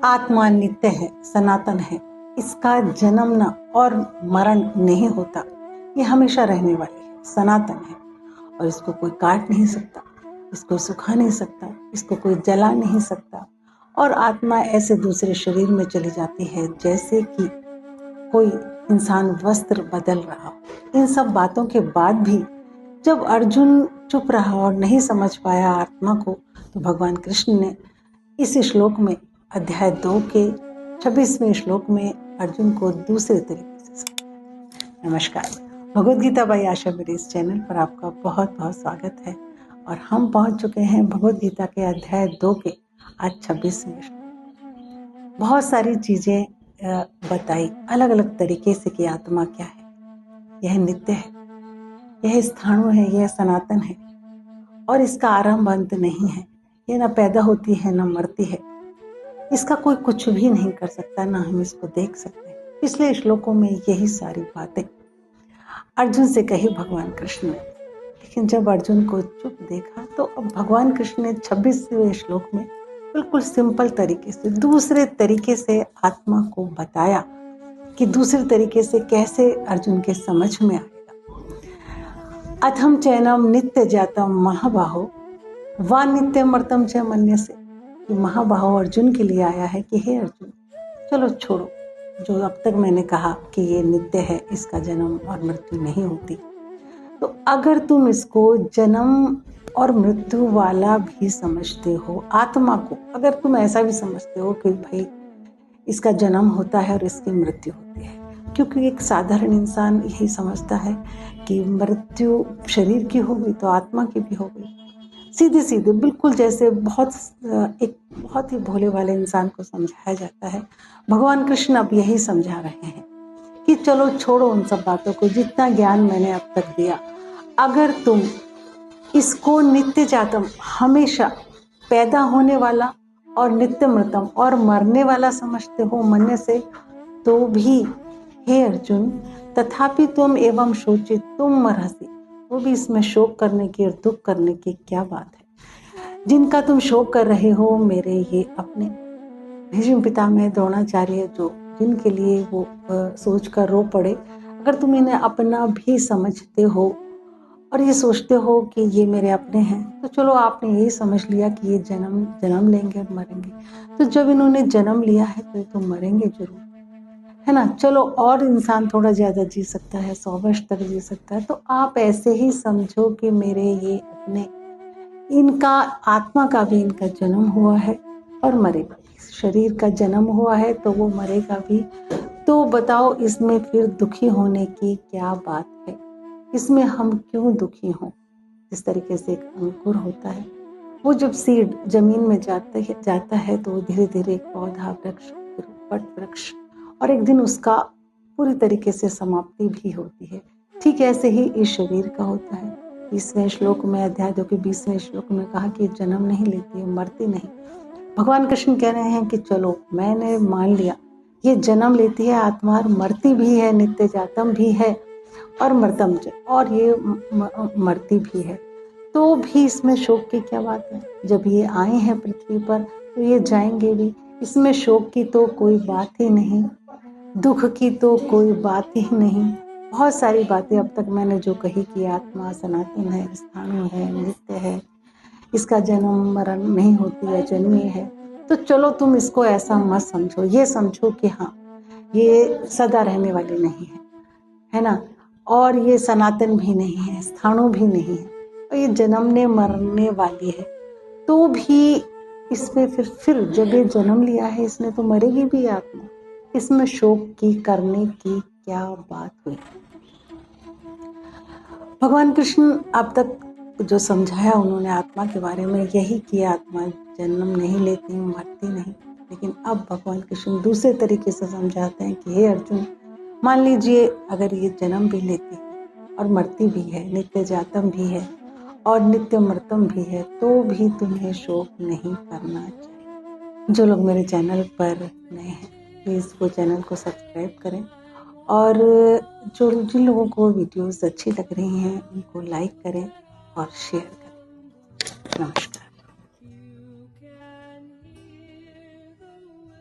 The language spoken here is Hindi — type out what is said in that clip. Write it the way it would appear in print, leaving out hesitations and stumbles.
आत्मा नित्य है, सनातन है, इसका जन्म न और मरण नहीं होता, ये हमेशा रहने वाली है, सनातन है और इसको कोई काट नहीं सकता, इसको सुखा नहीं सकता, इसको कोई जला नहीं सकता। और आत्मा ऐसे दूसरे शरीर में चली जाती है जैसे कि कोई इंसान वस्त्र बदल रहा हो। इन सब बातों के बाद भी जब अर्जुन चुप रहा और नहीं समझ पाया आत्मा को, तो भगवान कृष्ण ने इस श्लोक में अध्याय 2 के 26वें श्लोक में अर्जुन को दूसरे तरीके से समझाया। नमस्कार, भगवद गीता बाई आशा मेरे इस चैनल पर आपका बहुत बहुत स्वागत है और हम पहुंच चुके हैं भगवद गीता के अध्याय 2 के आज 26वें श्लोक। बहुत सारी चीजें बताई अलग अलग तरीके से कि आत्मा क्या है, यह नित्य है, यह स्थाणु है, यह सनातन है और इसका आरंभ अंत नहीं है। यह न पैदा होती है न मरती है, इसका कोई कुछ भी नहीं कर सकता, ना हम इसको देख सकते हैं। पिछले श्लोकों में यही सारी बातें अर्जुन से कही भगवान कृष्ण ने, लेकिन जब अर्जुन को चुप देखा तो अब भगवान कृष्ण ने 26वें श्लोक में बिल्कुल सिंपल तरीके से दूसरे तरीके से आत्मा को बताया कि दूसरे तरीके से कैसे अर्जुन के समझ में आएगा। अथम चैनम नित्य जातम महाबाहो वा नित्य मर्तम च मन्य से, कि महाबाहो अर्जुन के लिए आया है कि हे अर्जुन, चलो छोड़ो जो अब तक मैंने कहा कि ये नित्य है, इसका जन्म और मृत्यु नहीं होती। तो अगर तुम इसको जन्म और मृत्यु वाला भी समझते हो, आत्मा को अगर तुम ऐसा भी समझते हो कि भाई इसका जन्म होता है और इसकी मृत्यु होती है, क्योंकि एक साधारण इंसान यही समझता है कि मृत्यु शरीर की होगी तो आत्मा की भी होगी, सीधे सीधे बिल्कुल जैसे एक बहुत ही भोले वाले इंसान को समझाया जाता है। भगवान कृष्ण अब यही समझा रहे हैं कि चलो छोड़ो उन सब बातों को, जितना ज्ञान मैंने अब तक दिया, अगर तुम इसको नित्य जातम हमेशा पैदा होने वाला और नित्य मृतम और मरने वाला समझते हो मन से, तो भी हे अर्जुन तथापि तुम एवं शोचित तुम मरहसी, वो भी इसमें शोक करने की और दुख करने की क्या बात है। जिनका तुम शोक कर रहे हो मेरे ये अपने भीष्म पितामह द्रोणाचार्य, जो जिनके लिए वो सोच कर रो पड़े, अगर तुम इन्हें अपना भी समझते हो और ये सोचते हो कि ये मेरे अपने हैं, तो चलो आपने यही समझ लिया कि ये जन्म लेंगे और मरेंगे। तो जब इन्होंने जन्म लिया है तो मरेंगे जरूर, है ना। चलो और इंसान थोड़ा ज्यादा जी सकता है, 100 वर्ष तक जी सकता है, तो आप ऐसे ही समझो कि मेरे ये अपने, इनका आत्मा का भी इनका जन्म हुआ है और मरेगा। शरीर का जन्म हुआ है तो वो मरेगा भी। तो बताओ इसमें फिर दुखी होने की क्या बात है, इसमें हम क्यों दुखी हों। जिस तरीके से एक अंकुर होता है, वो जब सीड जमीन में जाता है तो धीरे धीरे एक पौधा, वृक्ष, वट वृक्ष, और एक दिन उसका पूरी तरीके से समाप्ति भी होती है। ठीक ऐसे ही इस शरीर का होता है। 20वें श्लोक में, अध्याय 2 के 20वें श्लोक में कहा कि जन्म नहीं लेती है, मरती नहीं। भगवान कृष्ण कह रहे हैं कि चलो मैंने मान लिया ये जन्म लेती है आत्मा, मरती भी है, नित्य जातम भी है और मर्तम और ये मरती भी है, तो भी इसमें शोक की क्या बात है। जब ये आए हैं पृथ्वी पर तो ये जाएंगे भी, इसमें शोक की तो कोई बात ही नहीं, दुख की तो कोई बात ही नहीं। बहुत सारी बातें अब तक मैंने जो कही कि आत्मा सनातन है, स्थाणु है, नित्य है, इसका जन्म मरण नहीं होती है, जन्मी है, तो चलो तुम इसको ऐसा मत समझो, ये समझो कि हाँ ये सदा रहने वाली नहीं है ना, और ये सनातन भी नहीं है, स्थाणु भी नहीं है, और ये जन्मने मरने वाली है। तो भी इसमें फिर जब ये जन्म लिया है इसने तो मरेगी भी आत्मा, इसमें शोक की करने की क्या बात हुई। भगवान कृष्ण अब तक जो समझाया उन्होंने आत्मा के बारे में यही कि आत्मा जन्म नहीं लेती, मरती नहीं। लेकिन अब भगवान कृष्ण दूसरे तरीके से समझाते हैं कि हे अर्जुन, मान लीजिए अगर ये जन्म भी लेती है और मरती भी है, नित्य जातम भी है और नित्य मृतम भी है, तो भी तुम्हें शोक नहीं करना चाहिए। जो लोग मेरे चैनल पर नए हैं प्लीज़ वो चैनल को सब्सक्राइब करें, और जिन लोगों को वीडियोस अच्छी लग रही हैं उनको लाइक करें और शेयर करें। नमस्कार।